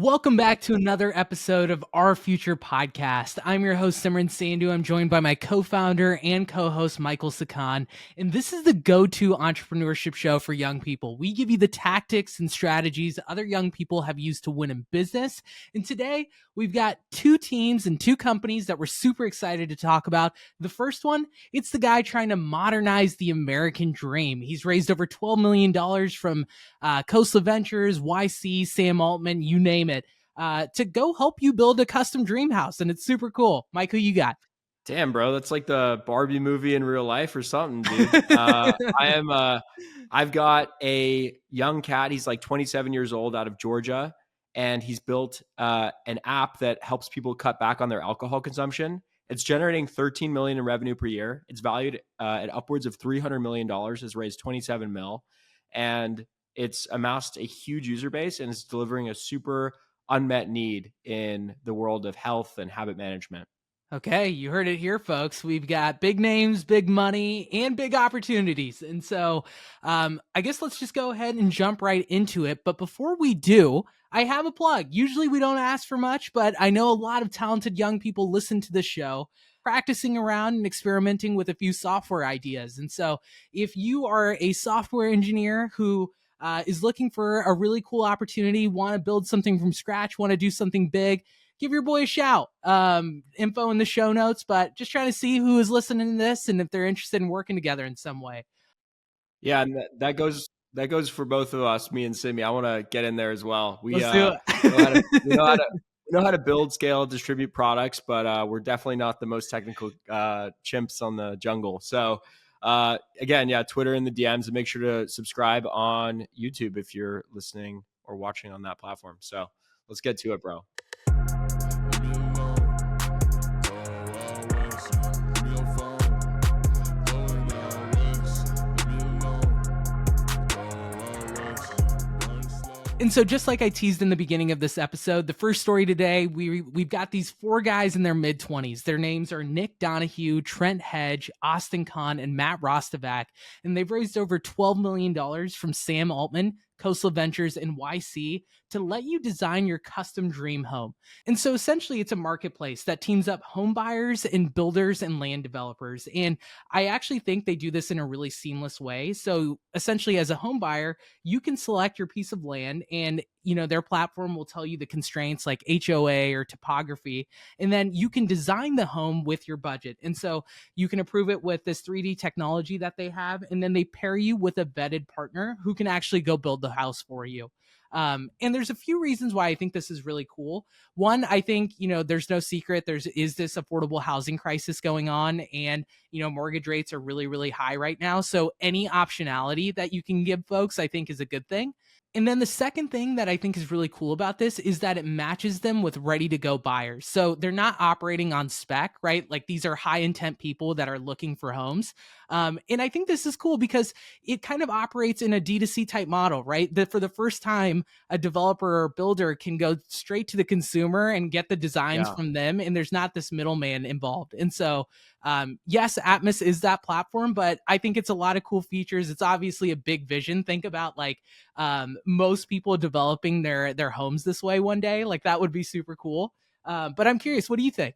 Welcome back to another episode of Our Future Podcast. I'm your host, Simran Sandhu. I'm joined by my co-founder and co-host, Michael Sakan. And this is the go-to entrepreneurship show for young people. We give you the tactics and strategies other young people have used to win in business. And today, we've got two teams and two companies that we're super excited to talk about. The first one, it's the guy trying to modernize the American dream. He's raised over $12 million from Coastal Ventures, YC, Sam Altman, you name it, to go help you build a custom dream house. And it's super cool. Mike, who you got? Damn, bro, that's like the Barbie movie in real life or something, dude. I've got a young cat. He's like 27 years old out of Georgia, and he's built an app that helps people cut back on their alcohol consumption. It's generating 13 million in revenue per year. It's valued at upwards of $300 million, has raised 27 mil, and it's amassed a huge user base and is delivering a super unmet need in the world of health and habit management. Okay, you heard it here, folks. We've got big names, big money, and big opportunities. And so I guess let's just go ahead and jump right into it. But before we do, I have a plug. Usually we don't ask for much, but I know a lot of talented young people listen to the show, practicing around and experimenting with a few software ideas. And so if you are a software engineer who is looking for a really cool opportunity, want to build something from scratch, want to do something big, give your boy a shout. Info in the show notes, but just trying to see who is listening to this and if they're interested in working together in some way. Yeah, and that goes for both of us, me and Simi. I want to get in there as well. Let's do it. We know how to build, scale, distribute products, but we're definitely not the most technical chimps on the jungle. So again, yeah, Twitter in the DMs, and make sure to subscribe on YouTube if you're listening or watching on that platform. So let's get to it, bro. And so just like I teased in the beginning of this episode, the first story today, we've got these four guys in their mid-20s. Their names are Nick Donahue, Trent Hedge, Austin Kahn, and Matt Rostovac. And they've raised over $12 million from Sam Altman, Coastal Ventures, and YC to let you design your custom dream home. And so essentially it's a marketplace that teams up home buyers and builders and land developers. And I actually think they do this in a really seamless way. So essentially as a home buyer, you can select your piece of land and their platform will tell you the constraints like HOA or topography, and then you can design the home with your budget. And so you can approve it with this 3D technology that they have, and then they pair you with a vetted partner who can actually go build the house for you. And there's a few reasons why I think this is really cool. One, I think, there's no secret. Is this affordable housing crisis going on, and, mortgage rates are really, really high right now. So any optionality that you can give folks, I think is a good thing. And then the second thing that I think is really cool about this is that it matches them with ready to go buyers. So they're not operating on spec, right? Like these are high intent people that are looking for homes. And I think this is cool because it kind of operates in a D2C type model, right? That for the first time, a developer or builder can go straight to the consumer and get the designs from them. And there's not this middleman involved. And so yes, Atmos is that platform, but I think it's a lot of cool features. It's obviously a big vision. Think about most people developing their homes this way one day. Like that would be super cool. But I'm curious, what do you think?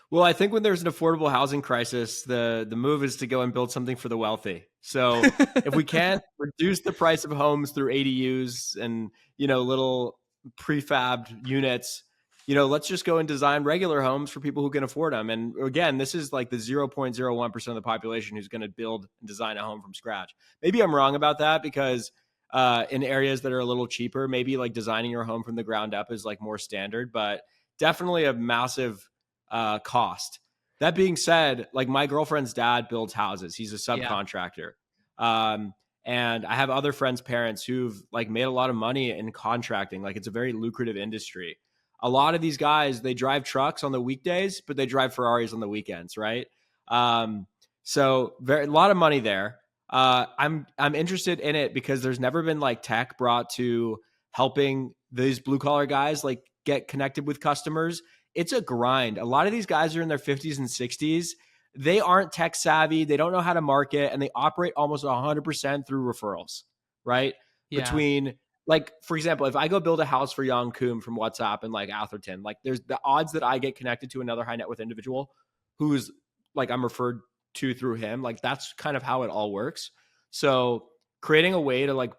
Well, I think when there's an affordable housing crisis, the move is to go and build something for the wealthy. So if we can't reduce the price of homes through ADUs and, little prefabbed units, let's just go and design regular homes for people who can afford them. And again, this is like the 0.01% of the population who's going to build and design a home from scratch. Maybe I'm wrong about that because in areas that are a little cheaper, maybe like designing your home from the ground up is like more standard, but definitely a massive cost. That being said, like my girlfriend's dad builds houses. He's a subcontractor. And I have other friends' parents who've like made a lot of money in contracting. Like it's a very lucrative industry. A lot of these guys, they drive trucks on the weekdays, but they drive Ferraris on the weekends, right? So a lot of money there. I'm interested in it because there's never been like tech brought to helping these blue collar guys like get connected with customers. It's a grind. A lot of these guys are in their 50s and 60s. They aren't tech savvy. They don't know how to market, and they operate almost 100% through referrals, right? Yeah. Between like, for example, if I go build a house for Young Koom from WhatsApp in like Atherton, like there's the odds that I get connected to another high net worth individual who's like I'm referred to through him. Like that's kind of how it all works. So creating a way to like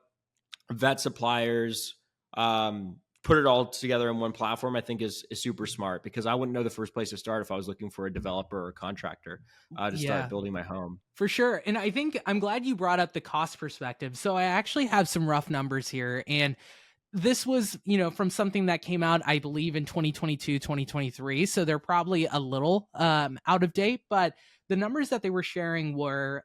vet suppliers, put it all together in one platform, I think is super smart, because I wouldn't know the first place to start if I was looking for a developer or a contractor to start Yeah. building my home. For sure. And I think I'm glad you brought up the cost perspective. So I actually have some rough numbers here. And this was, from something that came out, I believe, in 2022, 2023. So they're probably a little out of date, but the numbers that they were sharing was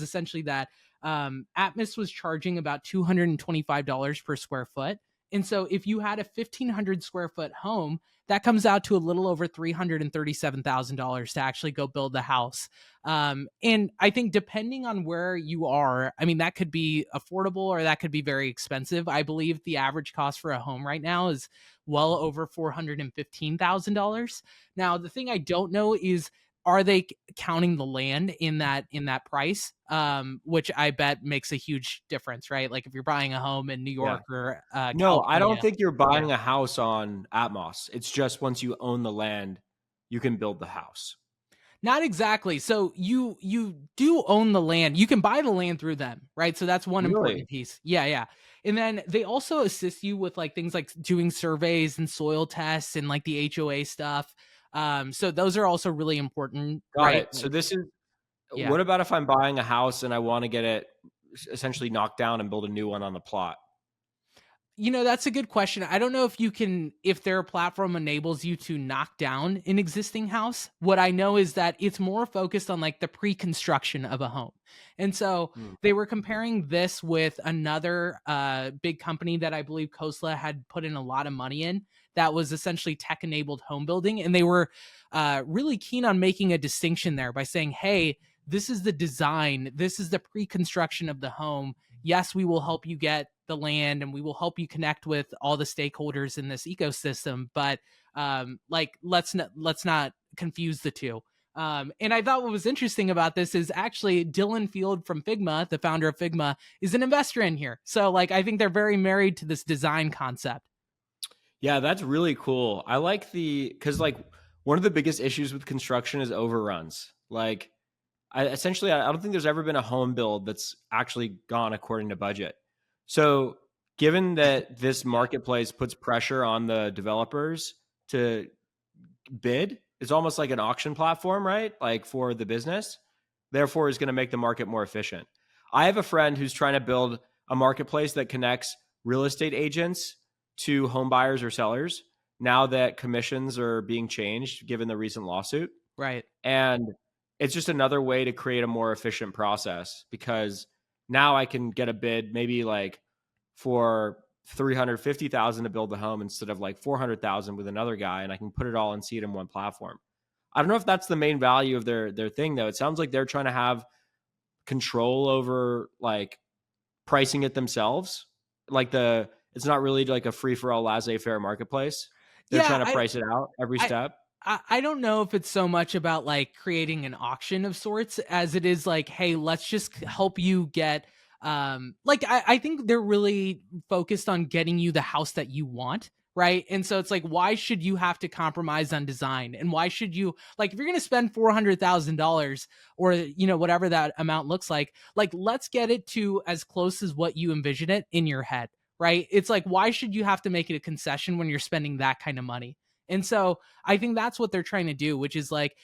essentially that Atmos was charging about $225 per square foot. And so if you had a 1,500 square foot home, that comes out to a little over $337,000 to actually go build the house. And I think depending on where you are, I mean, that could be affordable or that could be very expensive. I believe the average cost for a home right now is well over $415,000. Now, the thing I don't know is, are they counting the land in that price? Which I bet makes a huge difference, right? Like if you're buying a home in New Yeah. York or No, I don't California. think you're buying a house on Atmos. It's just once you own the land, you can build the house. Not exactly. So you do own the land. You can buy the land through them, right? So that's one Really? important piece. Yeah, yeah. And then they also assist you with like things like doing surveys and soil tests and like the HOA stuff. So those are also really important, Got right? it. So Like, this is, yeah. what about if I'm buying a house and I want to get it essentially knocked down and build a new one on the plot? That's a good question. I don't know if their platform enables you to knock down an existing house. What I know is that it's more focused on like the pre-construction of a home. And so Hmm. they were comparing this with another big company that I believe Khosla had put in a lot of money in, that was essentially tech-enabled home building. And they were really keen on making a distinction there by saying, hey, this is the design, this is the pre-construction of the home. Yes, we will help you get the land and we will help you connect with all the stakeholders in this ecosystem, but like let's not confuse the two. And I thought what was interesting about this is actually Dylan Field from Figma, the founder of Figma, is an investor in here. So like I think they're very married to this design concept. Yeah, that's really cool. I like because like one of the biggest issues with construction is overruns. Like I don't think there's ever been a home build that's actually gone according to budget. So given that this marketplace puts pressure on the developers to bid, it's almost like an auction platform, right? Like for the business, therefore is going to make the market more efficient. I have a friend who's trying to build a marketplace that connects real estate agents to home buyers or sellers now that commissions are being changed given the recent lawsuit. Right. And it's just another way to create a more efficient process, because now I can get a bid maybe like for 350,000 to build the home instead of like 400,000 with another guy, and I can put it all and see it in one platform. I don't know if that's the main value of their thing though. It sounds like they're trying to have control over like pricing it themselves. Like it's not really like a free for all laissez-faire marketplace. They're Yeah, trying to I price it out every I step. I don't know if it's so much about like creating an auction of sorts as it is like, hey, let's just help you get like I think they're really focused on getting you the house that you want. Right. And so it's like, why should you have to compromise on design? And why should you like if you're gonna spend $400,000 or whatever that amount looks like let's get it to as close as what you envision it in your head. Right. It's like, why should you have to make it a concession when you're spending that kind of money? And so I think that's what they're trying to do, which is like,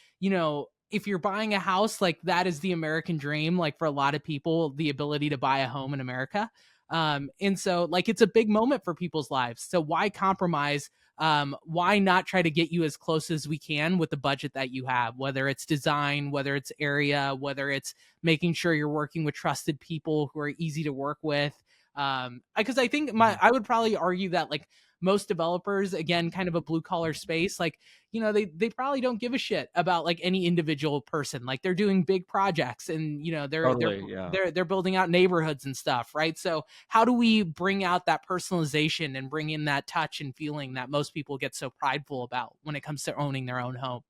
if you're buying a house, like that is the American dream, like for a lot of people, the ability to buy a home in America. And so like it's a big moment for people's lives. So why compromise? Why not try to get you as close as we can with the budget that you have, whether it's design, whether it's area, whether it's making sure you're working with trusted people who are easy to work with. Because I think I would probably argue that like most developers, again, kind of a blue collar space, like they probably don't give a shit about like any individual person. Like they're doing big projects and they're they're Totally. Yeah. they're they're building out neighborhoods and stuff, right? So how do we bring out that personalization and bring in that touch and feeling that most people get so prideful about when it comes to owning their own home?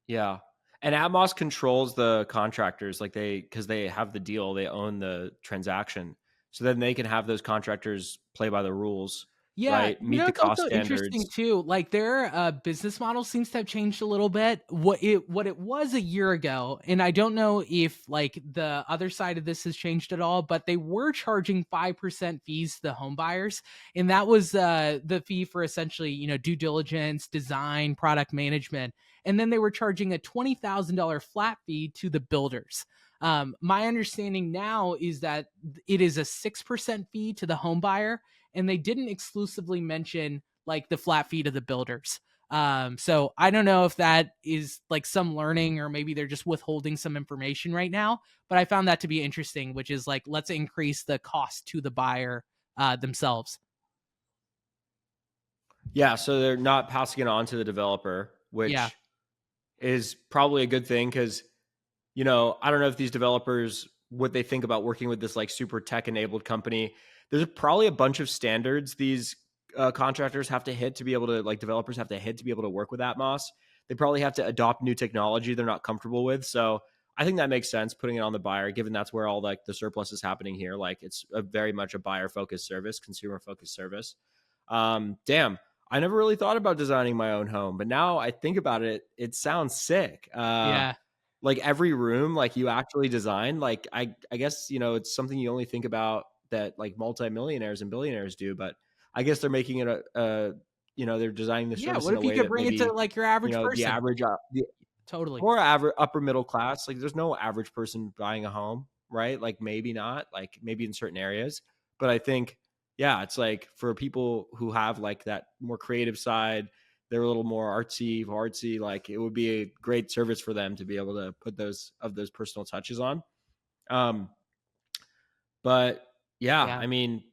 Yeah. And Atmos controls the contractors, like because they have the deal, they own the transaction. so then they can have those contractors play by the rules, Yeah, right? you Meet know, the it's cost also interesting standards. too. Like their business model seems to have changed a little bit. What it was a year ago, and I don't know if like the other side of this has changed at all, but they were charging 5% fees to the home buyers, and that was the fee for essentially due diligence, design, product management, and then they were charging a $20,000 flat fee to the builders. My understanding now is that it is a 6% fee to the home buyer, and they didn't exclusively mention like the flat fee to the builders. So I don't know if that is like some learning or maybe they're just withholding some information right now, but I found that to be interesting, which is like, let's increase the cost to the buyer themselves. Yeah, so they're not passing it on to the developer, Yeah. which is probably a good thing because, I don't know if these developers, what they think about working with this like super tech enabled company. There's probably a bunch of standards these contractors have to hit to be able to, like developers have to hit to be able to work with Atmos. They probably have to adopt new technology they're not comfortable with. So I think that makes sense putting it on the buyer, given that's where all like the surplus is happening here. Like it's a very much a buyer focused service, consumer focused service. Damn, I never really thought about designing my own home, but now I think about it, it sounds sick. Yeah. Like every room, like you actually design, like I guess, it's something you only think about that like multimillionaires and billionaires do, but I guess they're making it they're designing the Yeah. service What in a if you way could that bring it to maybe, like your average the person? average, the Totally. more average upper middle class, like there's no average person buying a home, right? Like maybe not, like maybe in certain areas, but I think, yeah, it's like for people who have like that more creative side, they're a little more artsy, like it would be a great service for them to be able to put those personal touches on. Um, but yeah, Yeah. I mean,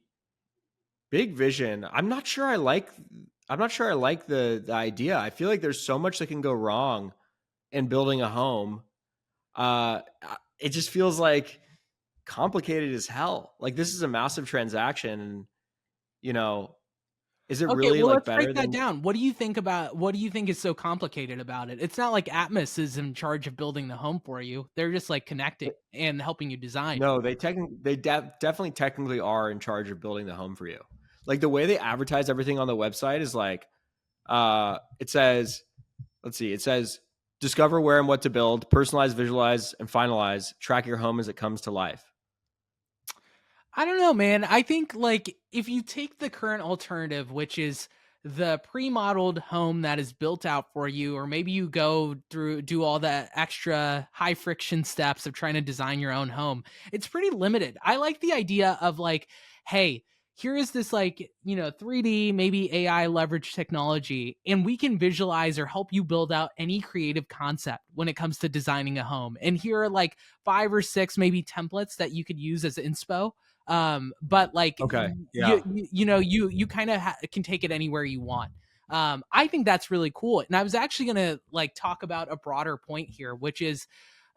big vision. I'm not sure I like the idea. I feel like there's so much that can go wrong in building a home. It just feels like complicated as hell. Like this is a massive transaction, and you know, is it Okay, really well, like let's better break that than? down. What do you think is so complicated about it? It's not like Atmos is in charge of building the home for you. They're just like connecting and helping you design. No, definitely technically are in charge of building the home for you. Like the way they advertise everything on the website is like, it says, let's see, it says discover where and what to build, personalize, visualize, and finalize. Track your home as it comes to life. I don't know, man. I think like if you take the current alternative, which is the pre-modeled home that is built out for you, or maybe you go through do all the extra high friction steps of trying to design your own home, it's pretty limited. I like the idea of like, hey, here is this like, 3D, maybe AI leverage technology, and we can visualize or help you build out any creative concept when it comes to designing a home. And here are like 5 or 6 maybe templates that you could use as inspo, but like Okay. you Yeah. you kind of can take it anywhere you want. I think that's really cool, and I was actually gonna like talk about a broader point here, which is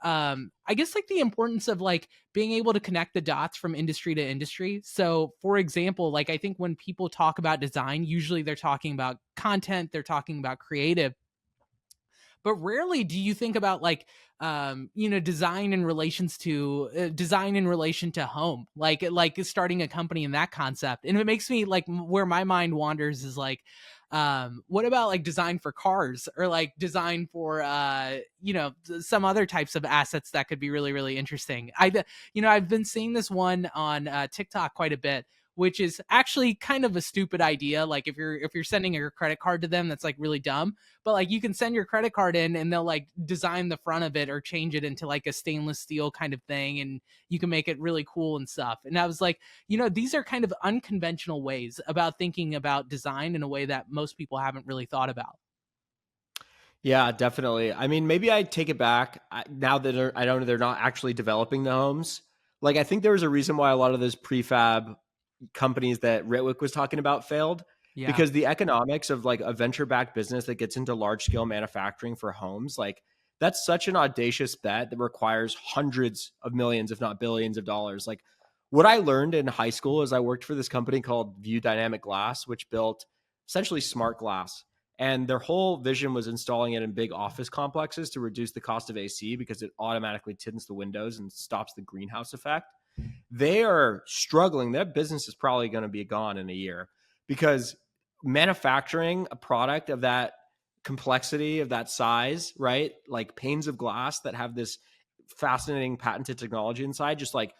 I guess like the importance of like being able to connect the dots from industry to industry. So for example, like I think when people talk about design, usually they're talking about content, they're talking about creative, but rarely do you think about like design in relation to home, like starting a company in that concept. And it makes me like where my mind wanders is like, what about like design for cars or like design for some other types of assets that could be really really interesting. I've been seeing this one on TikTok quite a bit, which is actually kind of a stupid idea. Like if you're sending your credit card to them, that's like really dumb, but like you can send your credit card in and they'll like design the front of it or change it into like a stainless steel kind of thing, and you can make it really cool and stuff. And I was like, these are kind of unconventional ways about thinking about design in a way that most people haven't really thought about. Yeah, definitely. I mean, maybe I take it back now that I don't know they're not actually developing the homes. Like, I think there was a reason why a lot of those prefab companies that Ritwick was talking about failed, Yeah. because the economics of like a venture backed business that gets into large scale manufacturing for homes, like that's such an audacious bet that requires hundreds of millions, if not billions of dollars. Like what I learned in high school is I worked for this company called View Dynamic Glass, which built essentially smart glass. And their whole vision was installing it in big office complexes to reduce the cost of AC because it automatically tints the windows and stops the greenhouse effect. they are struggling. Their business is probably going to be gone in a year because manufacturing a product of that complexity, of that size, right? Like panes of glass that have this fascinating patented technology inside, just like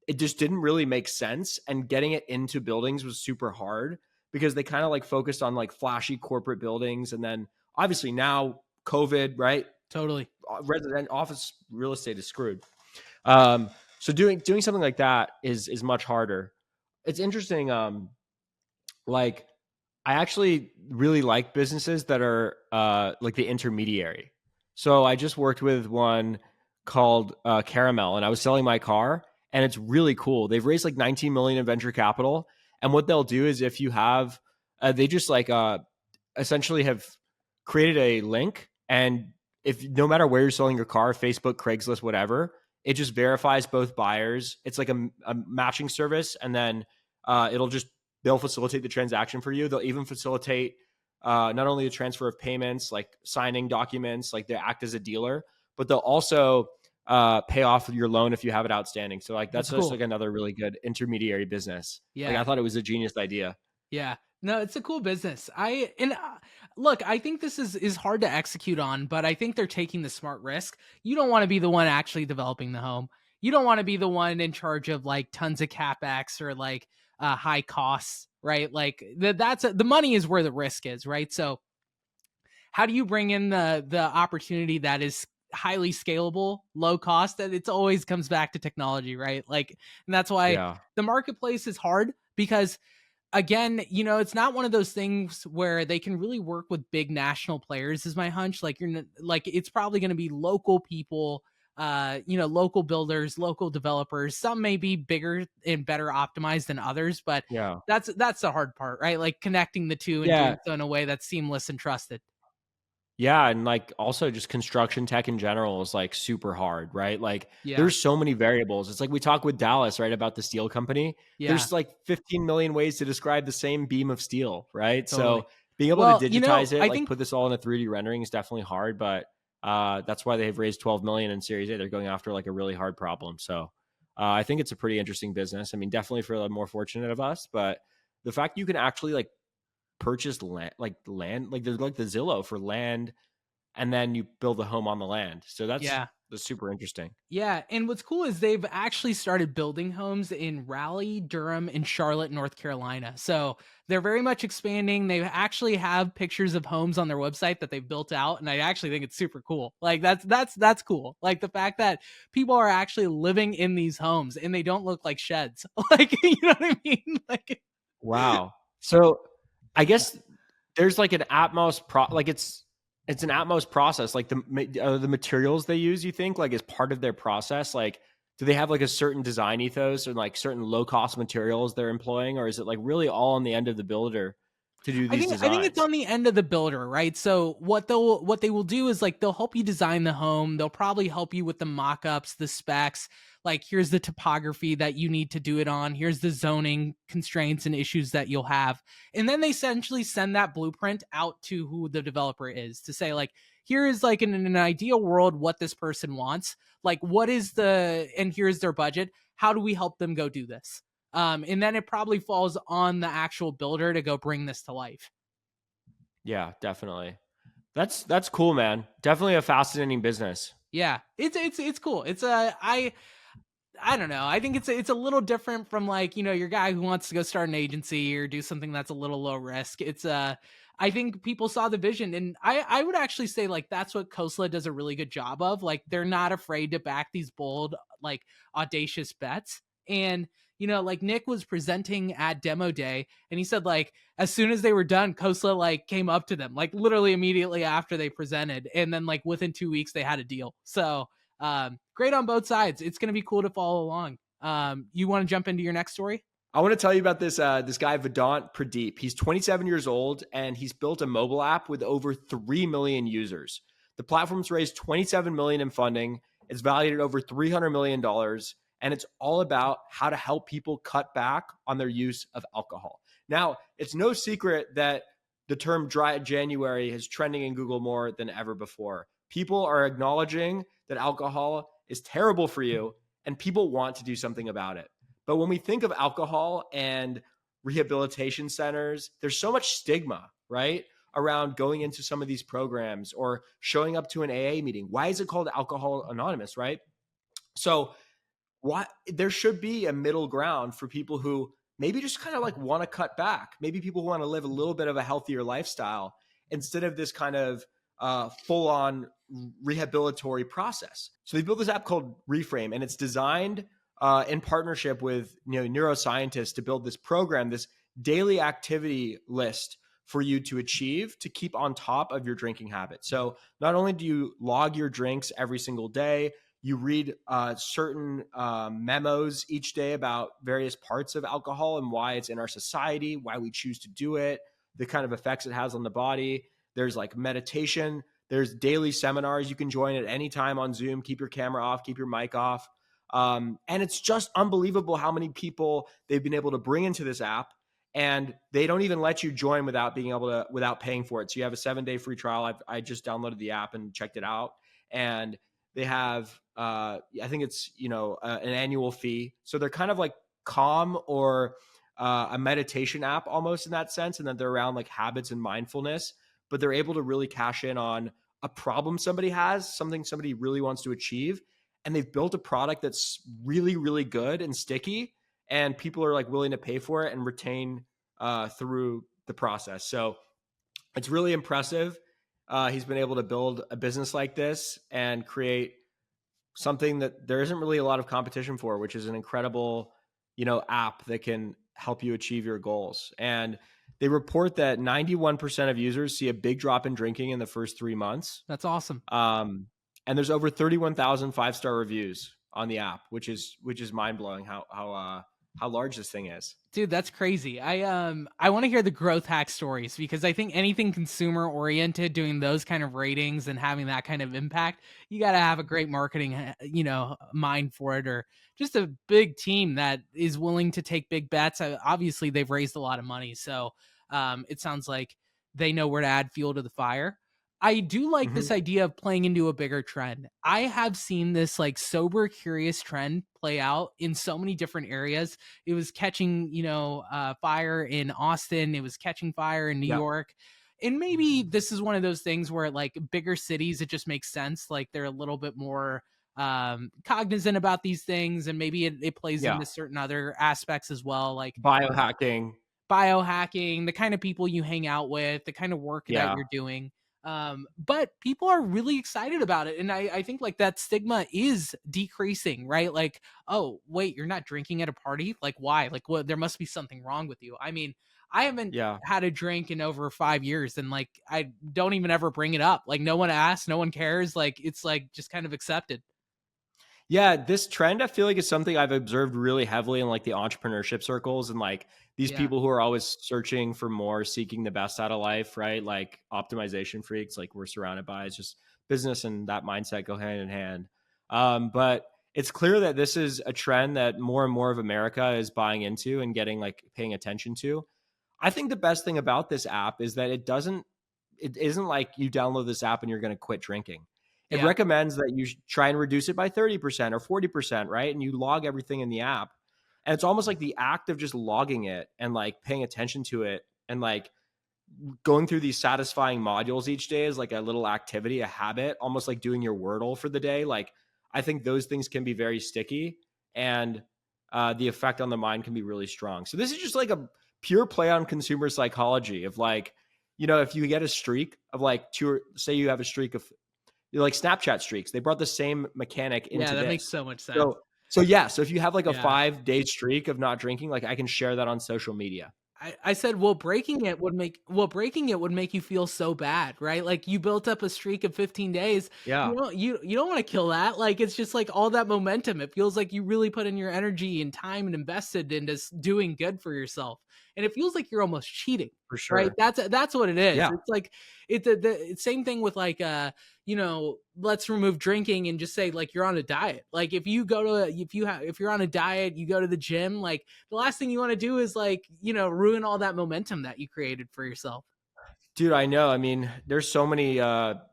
it just didn't really make sense. And getting it into buildings was super hard because they kind of like focused on like flashy corporate buildings. And then obviously now COVID, right? Totally. Resident office real estate is screwed. So doing something like that is much harder. It's interesting. Like I actually really like businesses that are like the intermediary. So I just worked with one called Caramel, and I was selling my car, and it's really cool. They've raised like 19 million in venture capital, and what they'll do is if you have, they just like essentially have created a link, and if no matter where you're selling your car, Facebook, Craigslist, whatever, it just verifies both buyers. It's like a matching service, and then it'll just they'll facilitate the transaction for you. They'll even facilitate not only the transfer of payments, like signing documents, like they act as a dealer, but they'll also pay off your loan if you have it outstanding. So like that's just cool. like another really good intermediary business. Like Yeah. I thought it was a genius idea. Yeah. No, it's a cool business. Look, I think this is hard to execute on, but I think they're taking the smart risk. You don't want to be the one actually developing the home. You don't want to be the one in charge of like tons of capex or like high costs, right? Like the money is where the risk is, right? So how do you bring in the opportunity that is highly scalable, low cost? That it's always comes back to technology, right? Like, and that's why Yeah. the marketplace is hard because again, it's not one of those things where they can really work with big national players is my hunch. Like like it's probably going to be local people, local builders, local developers. Some may be bigger and better optimized than others, but Yeah. that's the hard part, right? Like connecting the two and Yeah. doing so in a way that's seamless and trusted. Yeah, and like also just construction tech in general is like super hard, right? Like Yeah. there's so many variables. It's like we talk with Dallas, right, about the steel company. Yeah, There's like 15 million ways to describe the same beam of steel, right? totally. So being able to Well, digitize it, I like think put this all in a 3D rendering is definitely hard, but that's why they've raised 12 million in Series A. They're going after like a really hard problem. So I think it's a pretty interesting business. I mean, definitely for the more fortunate of us, but the fact you can actually like purchase land, like there's like the Zillow for land and then you build a home on the land. So yeah. that's super interesting. Yeah, and what's cool is they've actually started building homes in Raleigh, Durham, and Charlotte, North Carolina. So they're very much expanding. They actually have pictures of homes on their website that they've built out, and I actually think it's super cool. Like that's cool. Like the fact that people are actually living in these homes and they don't look like sheds. Like you know what I mean? Like Wow. So I guess there's like an Atmos like it's an Atmos process. Like the materials they use, you think like as part of their process, like do they have like a certain design ethos or like certain low cost materials they're employing, or is it like really all on the end of the builder to do these I think it's designs? on the end of the builder, right? So what they will do is like they'll help you design the home. They'll probably help you with the mock-ups, the specs, like here's the topography that you need to do it on, here's the zoning constraints and issues that you'll have. And then they essentially send that blueprint out to who the developer is to say like here is like in an ideal world what this person wants. Like what is and here's their budget. How do we help them go do this? And then it probably falls on the actual builder to go bring this to life. Yeah, definitely. That's cool, man. Definitely a fascinating business. Yeah, it's cool. It's I don't know. I think it's a little different from like your guy who wants to go start an agency or do something that's a little low risk. It's I think people saw the vision, and I would actually say like that's what Khosla does a really good job of. Like they're not afraid to back these bold like audacious bets. And like Nick was presenting at demo day, and he said like as soon as they were done, Khosla like came up to them like literally immediately after they presented, and then like within 2 weeks they had a deal. So great on both sides. It's going to be cool to follow along. You want to jump into your next story? I want to tell you about this guy Vedant Pradeep. He's 27 years old and he's built a mobile app with over 3 million users. The platform's raised 27 million in funding. It's valued at over $300 million, and it's all about how to help people cut back on their use of alcohol. Now, it's no secret that the term dry January is trending in Google more than ever before. People are acknowledging that alcohol is terrible for you and people want to do something about it. But when we think of alcohol and rehabilitation centers, there's so much stigma, right? Around going into some of these programs or showing up to an AA meeting. Why is it called Alcohol Anonymous, right? So why there should be a middle ground for people who maybe just kind of like want to cut back, maybe people who want to live a little bit of a healthier lifestyle instead of this kind of full on rehabilitory process. So they built this app called Reframe, and it's designed in partnership with neuroscientists to build this program, this daily activity list for you to achieve to keep on top of your drinking habit. So not only do you log your drinks every single day, you read certain memos each day about various parts of alcohol and why it's in our society, why we choose to do it, the kind of effects it has on the body. There's like meditation. There's daily seminars you can join at any time on Zoom. Keep your camera off, keep your mic off. And it's just unbelievable how many people they've been able to bring into this app. And they don't even let you join without paying for it. So you have a 7-day free trial. I just downloaded the app and checked it out. And they have, I think it's, an annual fee. So they're kind of like Calm or a meditation app almost in that sense. And then they're around like habits and mindfulness, but they're able to really cash in on a problem somebody has, something somebody really wants to achieve. And they've built a product that's really, really good and sticky. And people are like willing to pay for it and retain through the process. So it's really impressive. He's been able to build a business like this and create something that there isn't really a lot of competition for, which is an incredible, app that can help you achieve your goals. And they report that 91% of users see a big drop in drinking in the first 3 months. That's awesome. And there's over 31,000 5-star reviews on the app, which is mind blowing how large this thing is. Dude, that's crazy. I want to hear the growth hack stories, because I think anything consumer oriented, doing those kind of ratings and having that kind of impact, you got to have a great marketing, mind for it, or just a big team that is willing to take big bets. Obviously they've raised a lot of money, so it sounds like they know where to add fuel to the fire. I do like Mm-hmm. this idea of playing into a bigger trend. I have seen this like sober curious trend play out in so many different areas. It was catching, fire in Austin. It was catching fire in New Yeah. York. And maybe this is one of those things where like bigger cities, it just makes sense. Like they're a little bit more cognizant about these things, and maybe it plays Yeah. into certain other aspects as well, like Biohacking. biohacking, the kind of people you hang out with, the kind of work that Yeah. you're doing. But people are really excited about it. And I think like that stigma is decreasing, right? Like, oh, wait, you're not drinking at a party? Like, why? Like, what? There must be something wrong with you. I mean, I haven't Yeah. had a drink in over 5 years, and like, I don't even ever bring it up. Like, no one asks, no one cares. Like, it's like just kind of accepted. Yeah, this trend I feel like is something I've observed really heavily in like the entrepreneurship circles and like these Yeah. people who are always searching for more, seeking the best out of life, right? Like optimization freaks, like we're surrounded by. It's just business and that mindset go hand in hand. But it's clear that this is a trend that more and more of America is buying into and getting like paying attention to. I think the best thing about this app is that it isn't like you download this app and you're going to quit drinking. It Yeah. recommends that you try and reduce it by 30% or 40%, right? And you log everything in the app. And it's almost like the act of just logging it and like paying attention to it and like going through these satisfying modules each day is like a little activity, a habit, almost like doing your Wordle for the day. Like I think those things can be very sticky, and the effect on the mind can be really strong. So this is just like a pure play on consumer psychology of like, if you get a streak of like say you have a streak of like Snapchat streaks, they brought the same mechanic Yeah. into That makes this. so much sense. So yeah, so if you have like a Yeah. 5-day streak of not drinking, like I can share that on social media. I said, well, breaking it would make you feel so bad, right? Like you built up a streak of 15 days. Yeah, You don't want to kill that. Like it's just like all that momentum. It feels like you really put in your energy and time and invested into doing good for yourself. And it feels like you're almost cheating, for right? sure. That's what it is. Yeah. It's like the same thing with like let's remove drinking and just say like you're on a diet. Like if you go to if you're on a diet, you go to the gym, like the last thing you want to do is like, ruin all that momentum that you created for yourself. Dude, I know. I mean, there's so many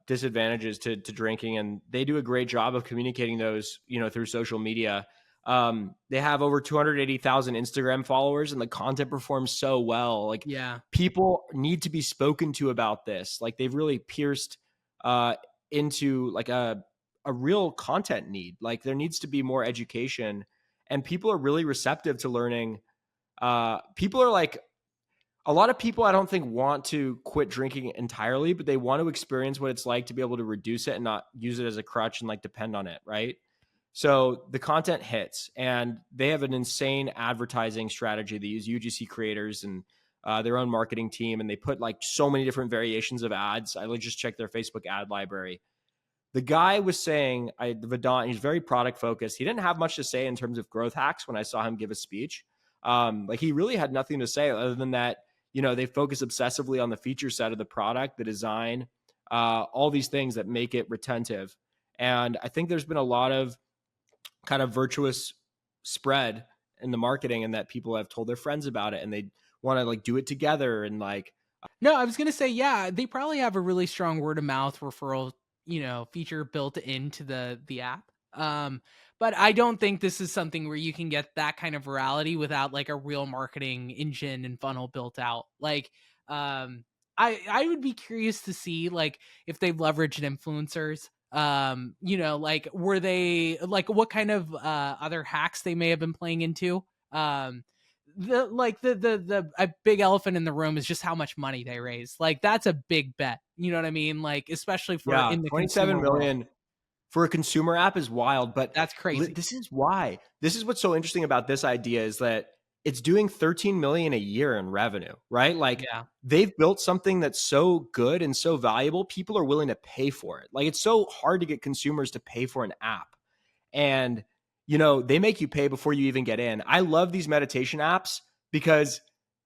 disadvantages to drinking, and they do a great job of communicating those, through social media. They have over 280,000 Instagram followers, and the content performs so well. Like, Yeah. people need to be spoken to about this. Like, they've really pierced uh, into like a real content need. Like, there needs to be more education, and people are really receptive to learning. People are like, a lot of people I don't think want to quit drinking entirely, but they want to experience what it's like to be able to reduce it and not use it as a crutch and like depend on it, right? So the content hits, and they have an insane advertising strategy. They use UGC creators and their own marketing team, and they put like so many different variations of ads. I just checked their Facebook ad library. The guy was saying, Vedant, he's very product focused. He didn't have much to say in terms of growth hacks when I saw him give a speech. Like, he really had nothing to say other than that, they focus obsessively on the feature set of the product, the design, all these things that make it retentive. And I think there's been a lot of kind of virtuous spread in the marketing, and that people have told their friends about it, and they want to like do it together. And like, No, I was gonna say, yeah, they probably have a really strong word of mouth referral, feature built into the app. But I don't think this is something where you can get that kind of virality without like a real marketing engine and funnel built out. Like, I would be curious to see like if they've leveraged influencers. Like were they like what kind of other hacks they may have been playing into. The a big elephant in the room is just how much money they raise. Like that's a big bet. You know what I mean? Like especially for yeah, in the 27 consumer world. million for a consumer app is wild. But That's crazy. this is what's so interesting about this idea is that it's doing 13 million a year in revenue, right? Like, Yeah. they've built something that's so good and so valuable, people are willing to pay for it. Like, it's so hard to get consumers to pay for an app. And they make you pay before you even get in. I love these meditation apps because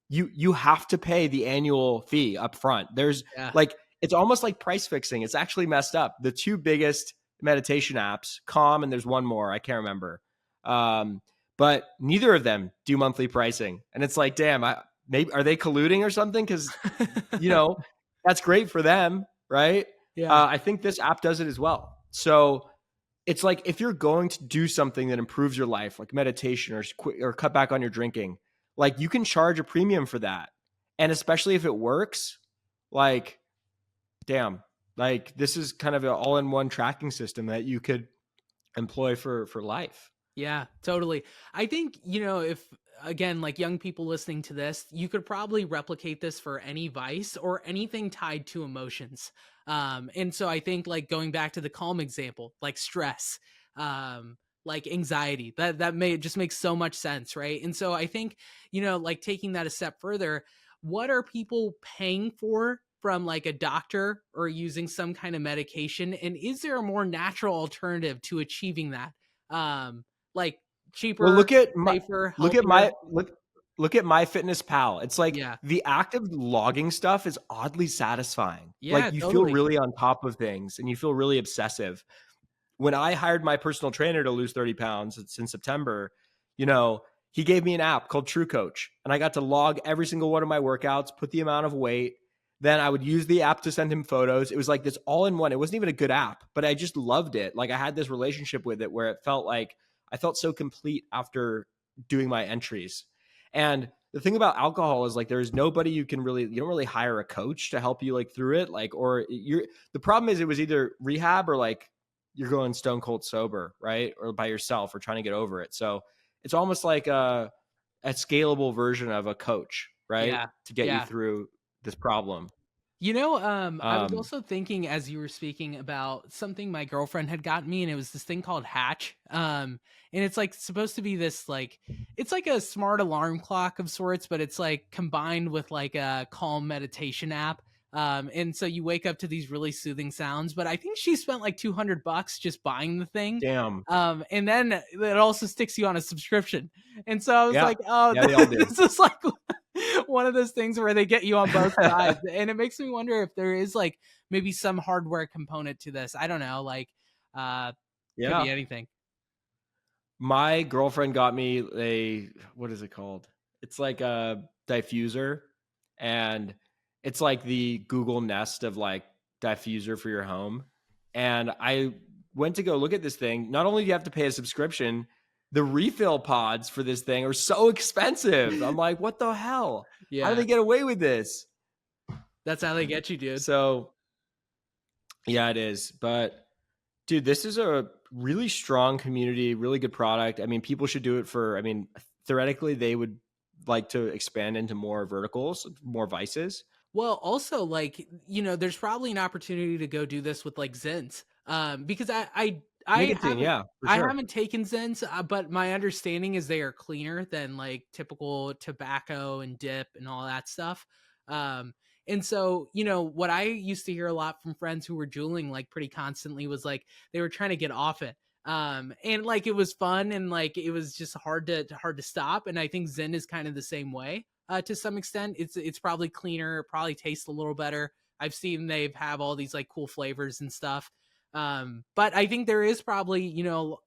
you have to pay the annual fee up front. There's Yeah. like, it's almost like price fixing. It's actually messed up. The two biggest meditation apps, Calm, and there's one more, I can't remember. But neither of them do monthly pricing. And it's like, damn, maybe are they colluding or something? Because that's great for them, right? Yeah. I think this app does it as well. So it's like, if you're going to do something that improves your life, like meditation or cut back on your drinking, like, you can charge a premium for that. And especially if it works, like, damn, like, this is kind of an all-in-one tracking system that you could employ for life. Yeah, totally. I think, if again, like young people listening to this, you could probably replicate this for any vice or anything tied to emotions. And so I think like going back to the Calm example, like stress, like anxiety, that may just makes so much sense, right? And so I think, like taking that a step further, what are people paying for from like a doctor or using some kind of medication? And is there a more natural alternative to achieving that? Like Well, cheaper, safer, look at healthier. my look at My Fitness Pal. It's like Yeah. the active logging stuff is oddly satisfying. Yeah, Like, you feel totally. really on top of things, and you feel really obsessive. When I hired my personal trainer to lose 30 pounds, it's in September, he gave me an app called True Coach, and I got to log every single one of my workouts, put the amount of weight. Then I would use the app to send him photos. It was like this all in one. It wasn't even a good app, but I just loved it. Like, I had this relationship with it where it felt like I felt so complete after doing my entries. And the thing about alcohol is, like, there's nobody you don't really hire a coach to help you like through it. Like, the problem is, it was either rehab or like you're going stone cold sober, right? Or by yourself or trying to get over it. So it's almost like a scalable version of a coach, right? Yeah. To get you Yeah. through this problem. I was Um, also thinking as you were speaking about something my girlfriend had gotten me, and it was this thing called Hatch. And it's like supposed to be this like it's like a smart alarm clock of sorts, but it's like combined with like a calm meditation app. And so you wake up to these really soothing sounds. But I think she spent like $200 just buying the thing. damn. And then it also sticks you on a subscription. And so I was Yeah. like, oh, Yeah, they all do. this is like one of those things where they get you on both sides. And it makes me wonder if there is like maybe some hardware component to this. I don't know. Like, uh, could Yeah. be anything. My girlfriend got me what is it called? It's like a diffuser, and it's like the Google Nest of like diffuser for your home. And I went to go look at this thing. Not only do you have to pay a subscription, the refill pods for this thing are so expensive. I'm like, what the hell? How do Yeah, they get away with this? that's how they get you, dude. So yeah, it is. But dude, this is a really strong community, really good product. I mean, people should do it for, I mean, theoretically, they would like to expand into more verticals, more vices. Well, also, like, there's probably an opportunity to go do this with like Zins. Because I Nicotine, haven't yeah, for I sure. haven't taken Zins, but my understanding is they are cleaner than like typical tobacco and dip and all that stuff. Um, and so, what I used to hear a lot from friends who were juuling like pretty constantly was like they were trying to get off it. And like it was fun and like it was just hard to stop. And I think Zen is kind of the same way to some extent. It's probably cleaner, probably tastes a little better. I've seen they have all these like cool flavors and stuff. But I think there is probably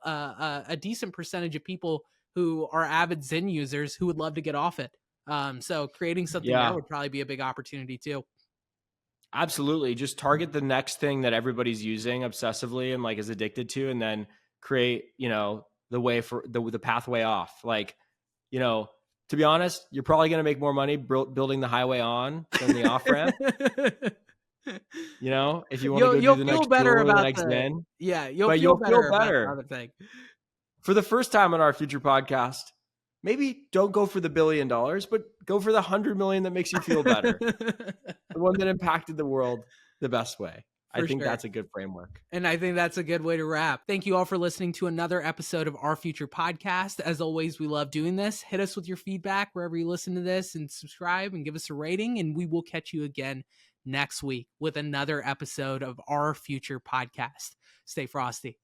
a decent percentage of people who are avid Zen users who would love to get off it. So creating something there Yeah, would probably be a big opportunity too. absolutely. Just target the next thing that everybody's using obsessively and like is addicted to, and then create, the way for the pathway off. Like, you know, to be honest, you're probably going to make more money building the highway on than the off ramp. If you want to you'll go do you'll the feel next better jewel or the about next the Zen, yeah, you'll but feel you'll feel better about the better. other thing. For the first time on our future podcast, maybe don't go for the $1 billion, but go for the 100 million that makes you feel better. The one that impacted the world the best way. I For think sure. that's a good framework. And I think that's a good way to wrap. Thank you all for listening to another episode of Our Future Podcast. As always, we love doing this. Hit us with your feedback wherever you listen to this and subscribe and give us a rating. And we will catch you again next week with another episode of Our Future Podcast. Stay frosty.